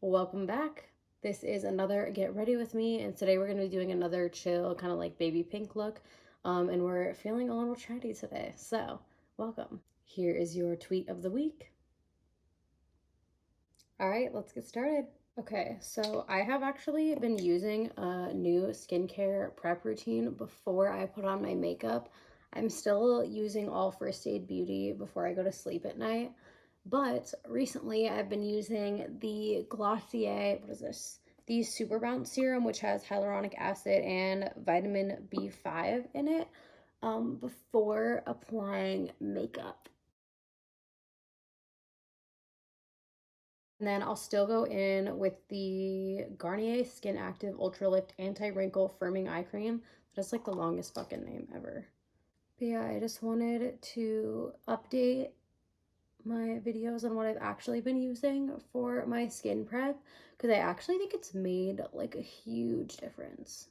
Welcome back. This is another Get Ready With Me, and today we're going to be doing another chill, kind of like baby pink look, and we're feeling a little chatty today, so welcome. Here is your tweet of the week. All right, let's get started. Okay, so I have actually been using a new skincare prep routine before I put on my makeup. I'm still using all First Aid Beauty before I go to sleep at night. But recently I've been using the Glossier, what is this? The Super Bounce Serum, which has hyaluronic acid and vitamin B5 in it, before applying makeup. And then I'll still go in with the Garnier Skin Active Ultra Lift Anti-Wrinkle Firming Eye Cream. That's like the longest fucking name ever. But yeah, I just wanted to update my videos on what I've actually been using for my skin prep, because I actually think it's made like a huge difference.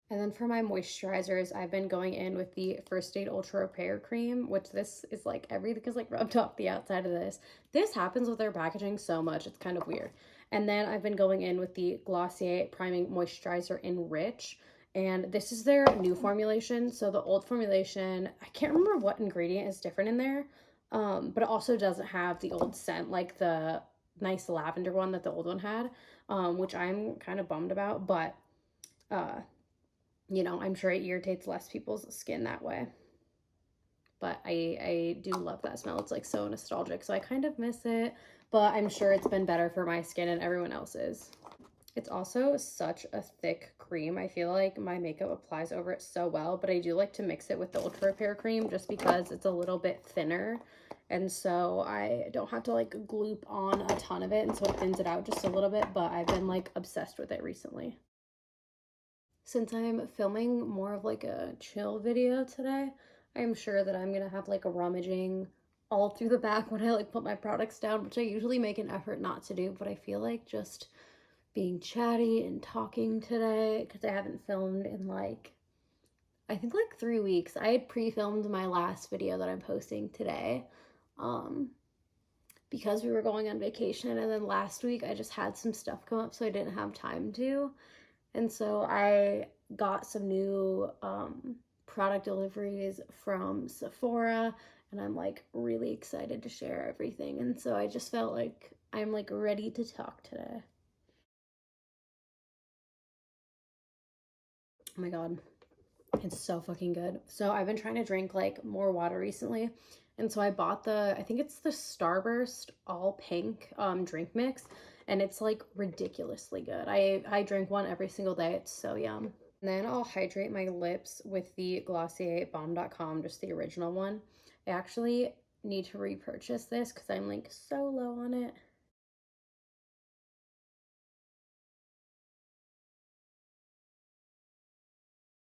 And then for my moisturizers, I've been going in with the First Aid Ultra Repair Cream, which this is like everything is like rubbed off the outside of this. This happens with their packaging so much, it's kind of weird. And then I've been going in with the Glossier Priming Moisturizer in Rich. And this is their new formulation. So the old formulation, I can't remember what ingredient is different in there, but it also doesn't have the old scent like the nice lavender one that the old one had, which I'm kind of bummed about. But you know, I'm sure it irritates less people's skin that way. But I do love that smell. It's like so nostalgic. So I kind of miss it, but I'm sure it's been better for my skin and everyone else's. It's also such a thick cream. I feel like my makeup applies over it so well, but I do like to mix it with the Ultra Repair cream just because it's a little bit thinner. And so I don't have to like gloop on a ton of it, and so it thins it out just a little bit, but I've been like obsessed with it recently. Since I'm filming more of like a chill video today, I'm sure that I'm gonna have like a rummaging all through the back when I like put my products down, which I usually make an effort not to do, but I feel like just being chatty and talking today, because I haven't filmed in like, I think like 3 weeks. I had pre-filmed my last video that I'm posting today, because we were going on vacation, and then last week I just had some stuff come up so I didn't have time to. And so I got some new product deliveries from Sephora, and I'm like really excited to share everything. And so I just felt like I'm like ready to talk today. Oh my God, it's so fucking good. So I've been trying to drink like more water recently. And so I bought the, I think it's the Starburst all pink drink mix, and it's like ridiculously good. I drink one every single day. It's so yum. And then I'll hydrate my lips with the Glossier balm.com, just the original one. I actually need to repurchase this because I'm like so low on it.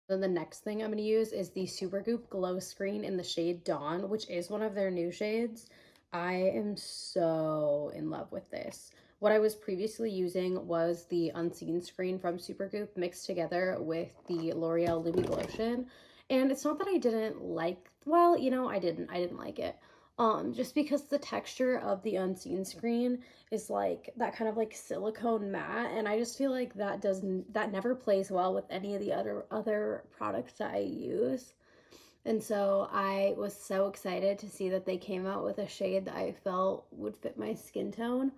Then the next thing I'm going to use is the Supergoop Glow Screen in the shade Dawn, which is one of their new shades. I am so in love with this. What I was previously using was the Unseen Screen from Supergoop mixed together with the L'Oreal Lumi Lotion. And it's not that I didn't like, well, you know, I didn't like it. Just because the texture of the Unseen Screen is like that kind of like silicone matte, and I just feel like that never plays well with any of the other products that I use. And so I was so excited to see that they came out with a shade that I felt would fit my skin tone.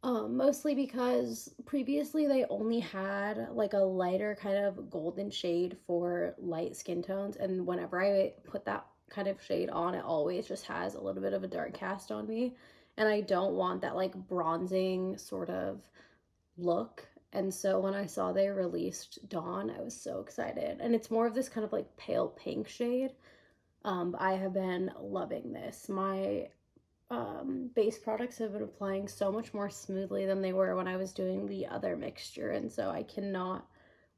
Mostly because previously they only had like a lighter kind of golden shade for light skin tones, and whenever I put that kind of shade on, it always just has a little bit of a dark cast on me, and I don't want that like bronzing sort of look. And so when I saw they released Dawn, I was so excited, and it's more of this kind of like pale pink shade. I have been loving this. My base products have been applying so much more smoothly than they were when I was doing the other mixture, and so I cannot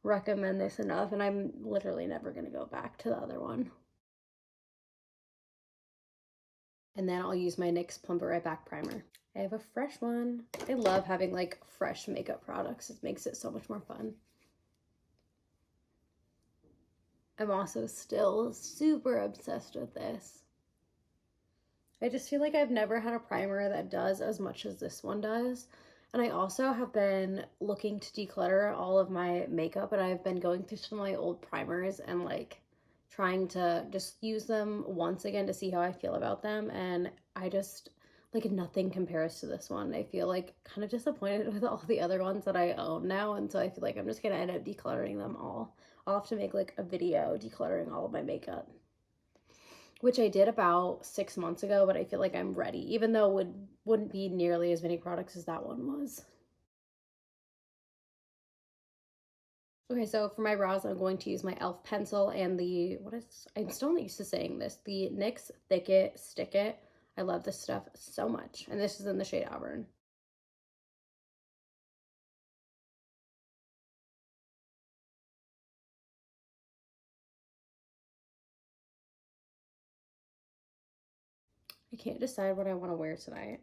recommend this enough, and I'm literally never going to go back to the other one. And then I'll use my NYX Plump It Right Back primer. I have a fresh one. I love having like fresh makeup products. It makes it so much more fun. I'm also still super obsessed with this. I just feel like I've never had a primer that does as much as this one does. And I also have been looking to declutter all of my makeup, and I've been going through some of my old primers and like trying to just use them once again to see how I feel about them. And I just like nothing compares to this one. I feel like kind of disappointed with all the other ones that I own now, and so I feel like I'm just gonna end up decluttering them all. I'll have to make like a video decluttering all of my makeup, which I did about 6 months ago, but I feel like I'm ready, even though it wouldn't be nearly as many products as that one was. Okay, so for my brows, I'm going to use my e.l.f. pencil and I'm still not used to saying this, the NYX Thick It, Stick It. I love this stuff so much, and this is in the shade Auburn. I can't decide what I want to wear tonight.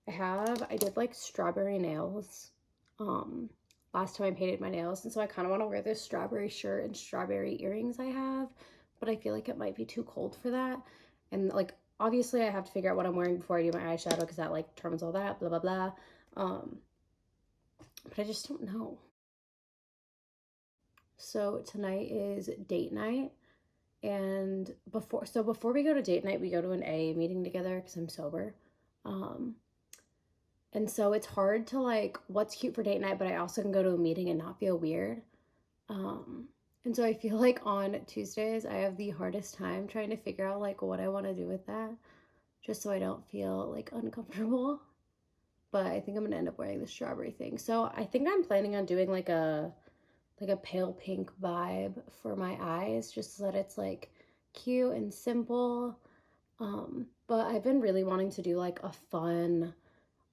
I did like strawberry nails last time I painted my nails, and so I kind of want to wear this strawberry shirt and strawberry earrings I have, but I feel like it might be too cold for that. And like obviously I have to figure out what I'm wearing before I do my eyeshadow, because that like determines all that, blah blah blah. But I just don't know. So tonight is date night, and before we go to date night, we go to an AA meeting together because I'm sober. And so it's hard to like what's cute for date night, but I also can go to a meeting and not feel weird. And so I feel like on Tuesdays I have the hardest time trying to figure out like what I want to do with that, just so I don't feel like uncomfortable. But I think I'm gonna end up wearing the strawberry thing. So I think I'm planning on doing like a pale pink vibe for my eyes, just so that it's like cute and simple. But I've been really wanting to do like a fun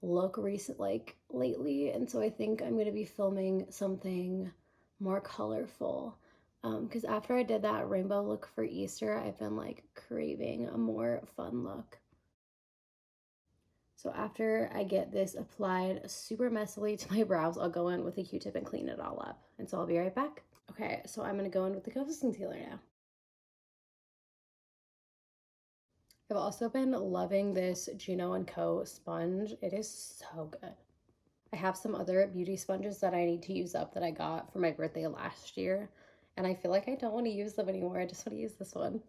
look lately, and so I think I'm going to be filming something more colorful, because after I did that rainbow look for Easter, I've been like craving a more fun look. So after I get this applied super messily to my brows, I'll go in with a Q-tip and clean it all up, and so I'll be right back. Okay, so I'm going to go in with the Kosas concealer now. I've also been loving this Juno & Co. sponge. It is so good. I have some other beauty sponges that I need to use up that I got for my birthday last year, and I feel like I don't want to use them anymore. I just want to use this one.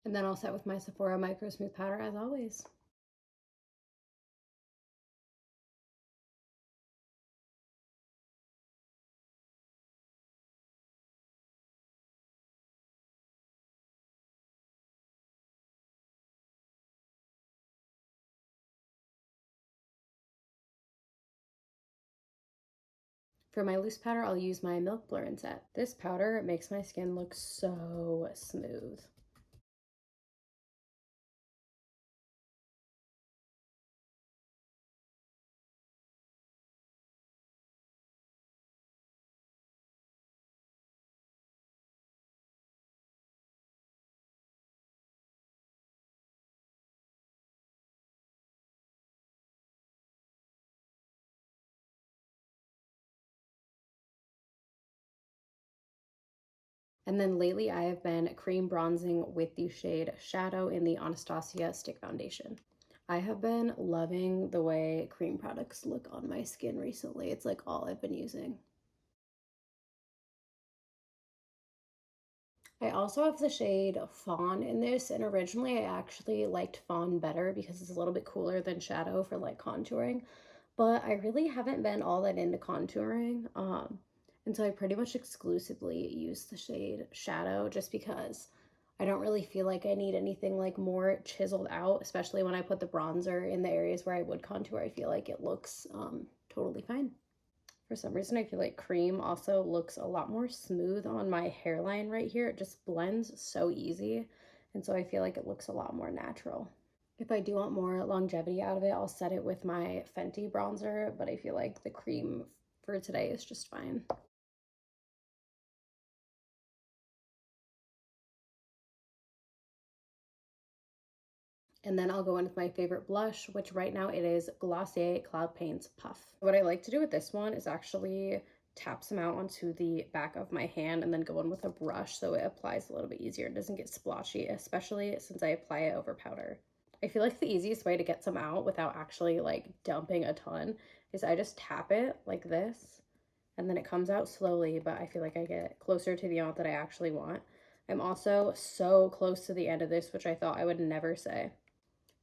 And then I'll set with my Sephora microsmooth powder as always. For my loose powder, I'll use my Milk Blur and Set. This powder makes my skin look so smooth. And then lately I have been cream bronzing with the shade Shadow in the Anastasia Stick Foundation. I have been loving the way cream products look on my skin recently. It's like all I've been using. I also have the shade Fawn in this, and originally I actually liked Fawn better because it's a little bit cooler than Shadow for like contouring, but I really haven't been all that into contouring, and so I pretty much exclusively use the shade Shadow just because I don't really feel like I need anything like more chiseled out, especially when I put the bronzer in the areas where I would contour. I feel like it looks totally fine. For some reason, I feel like cream also looks a lot more smooth on my hairline right here. It just blends so easy. And so I feel like it looks a lot more natural. If I do want more longevity out of it, I'll set it with my Fenty bronzer, but I feel like the cream for today is just fine. And then I'll go in with my favorite blush, which right now it is Glossier Cloud Paints Puff. What I like to do with this one is actually tap some out onto the back of my hand and then go in with a brush so it applies a little bit easier. It doesn't get splotchy, especially since I apply it over powder. I feel like the easiest way to get some out without actually like dumping a ton is I just tap it like this and then it comes out slowly, but I feel like I get closer to the amount that I actually want. I'm also so close to the end of this, which I thought I would never say.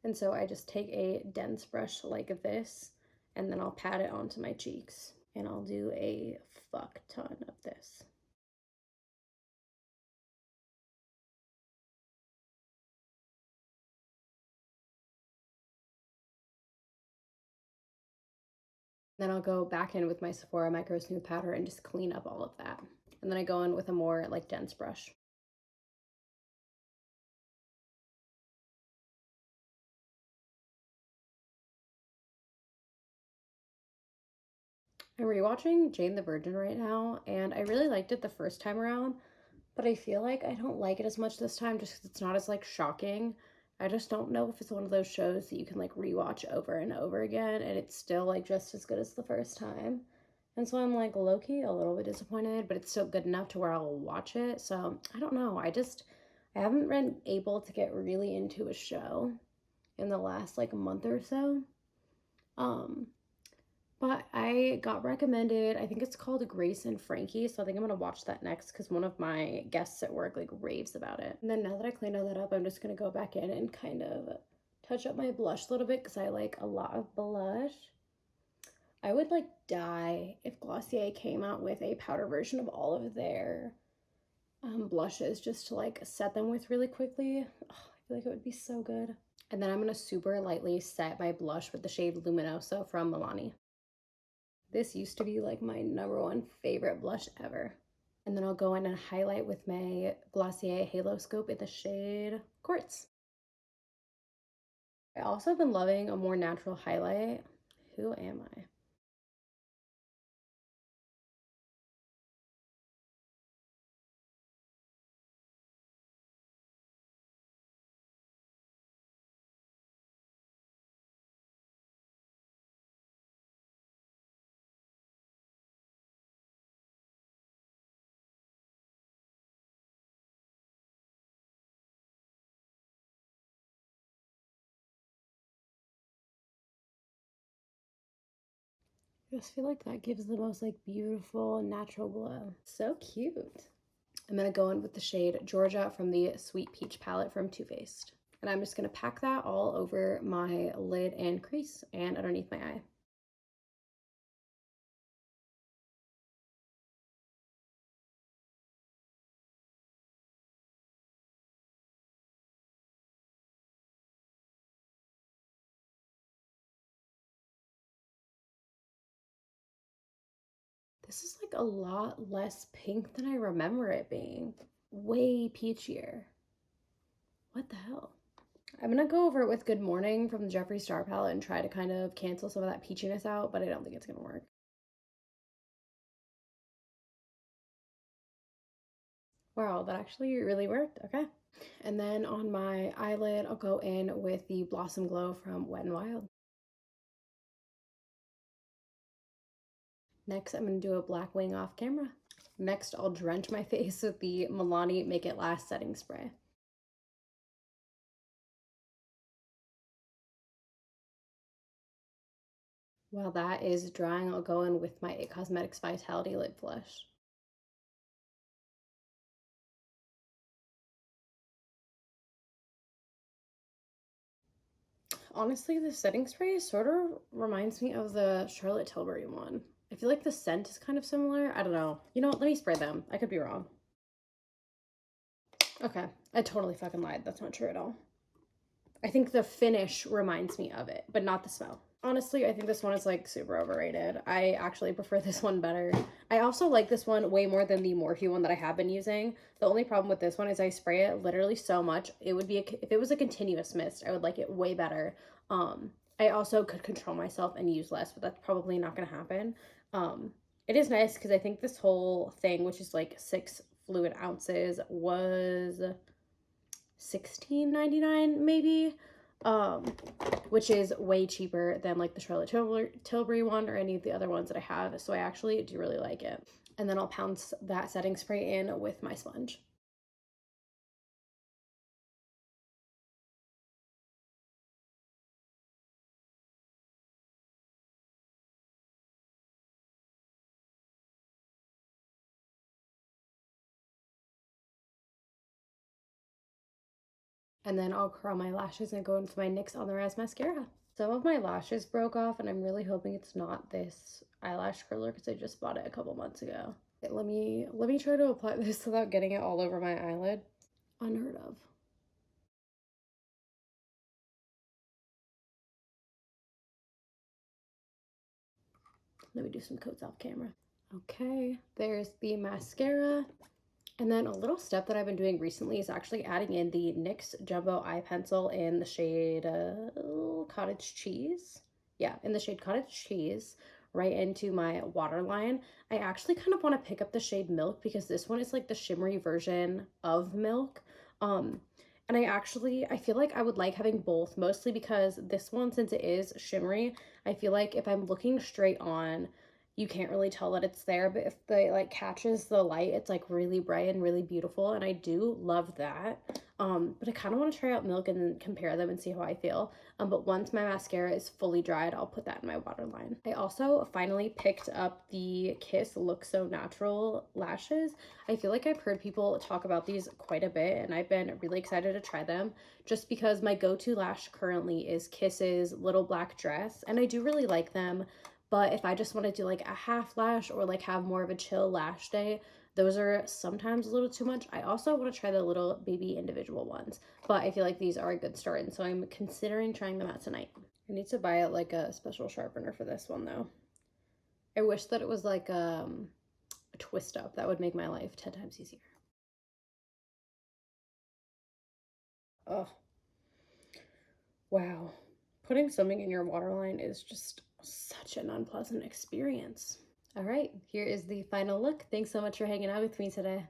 And so I just take a dense brush like this, and then I'll pat it onto my cheeks. And I'll do a fuck ton of this. Then I'll go back in with my Sephora microsmooth powder and just clean up all of that. And then I go in with a more like dense brush. I'm rewatching Jane the Virgin right now, and I really liked it the first time around, but I feel like I don't like it as much this time just because it's not as like shocking. I just don't know if it's one of those shows that you can like rewatch over and over again and it's still like just as good as the first time. And so I'm like low-key a little bit disappointed, but it's still good enough to where I'll watch it. So I don't know. I haven't been able to get really into a show in the last like month or so. Um, but I got recommended, I think it's called Grace and Frankie, so I think I'm gonna watch that next because one of my guests at work like raves about it. And then now that I cleaned all that up, I'm just gonna go back in and kind of touch up my blush a little bit because I like a lot of blush. I would like die if Glossier came out with a powder version of all of their blushes just to like set them with really quickly. Oh, I feel like it would be so good. And then I'm gonna super lightly set my blush with the shade Luminoso from Milani. This used to be like my #1 favorite blush ever. And then I'll go in and highlight with my Glossier Haloscope in the shade Quartz. I also have been loving a more natural highlight. Who am I? I just feel like that gives the most like beautiful natural glow. So cute. I'm gonna go in with the shade Georgia from the Sweet Peach palette from Too Faced. And I'm just gonna pack that all over my lid and crease and underneath my eye. This is like a lot less pink than I remember it being. Way peachier. What the hell? I'm gonna go over it with Good Morning from the Jeffree Star palette and try to kind of cancel some of that peachiness out, but I don't think it's gonna work. Wow, that actually really worked. Okay. And then on my eyelid, I'll go in with the Blossom Glow from Wet n Wild. Next, I'm going to do a black wing off camera. Next, I'll drench my face with the Milani Make It Last setting spray. While that is drying, I'll go in with my IT Cosmetics Vitality Lip Flush. Honestly, the setting spray sort of reminds me of the Charlotte Tilbury one. I feel like the scent is kind of similar. I don't know. You know what? Let me spray them. I could be wrong. Okay, I totally fucking lied. That's not true at all. I think the finish reminds me of it, but not the smell. Honestly, I think this one is like super overrated. I actually prefer this one better. I also like this one way more than the Morphe one that I have been using. The only problem with this one is I spray it literally so much. It would be, if it was a continuous mist, I would like it way better. I also could control myself and use less, but that's probably not going to happen. It is nice because I think this whole thing, which is like 6 fluid ounces, was $16.99 maybe, which is way cheaper than like the Charlotte Tilbury one or any of the other ones that I have. So I actually do really like it. And then I'll pounce that setting spray in with my sponge. And then I'll curl my lashes and go in for my NYX On The Rise mascara. Some of my lashes broke off and I'm really hoping it's not this eyelash curler because I just bought it a couple months ago. Let me try to apply this without getting it all over my eyelid. Unheard of. Let me do some coats off camera. Okay, there's the mascara. And then a little step that I've been doing recently is actually adding in the NYX Jumbo Eye Pencil in the shade Cottage Cheese. Yeah, in the shade Cottage Cheese, right into my waterline. I actually kind of want to pick up the shade Milk because this one is like the shimmery version of Milk. And I feel like I would like having both, mostly because this one, since it is shimmery, I feel like if I'm looking straight on, you can't really tell that it's there, but if the like catches the light, it's like really bright and really beautiful, and I do love that. But I kind of want to try out Milk and then compare them and see how I feel. But once my mascara is fully dried, I'll put that in my waterline. I also finally picked up the Kiss Look So Natural lashes. I feel like I've heard people talk about these quite a bit, and I've been really excited to try them just because my go-to lash currently is Kiss's Little Black Dress, and I do really like them. But if I just want to do like a half lash or like have more of a chill lash day, those are sometimes a little too much. I also want to try the little baby individual ones, but I feel like these are a good start, and so I'm considering trying them out tonight. I need to buy like a special sharpener for this one though. I wish that it was like a twist up. That would make my life 10 times easier. Oh, wow. Putting something in your waterline is just such an unpleasant experience. All right, here is the final look. Thanks so much for hanging out with me today.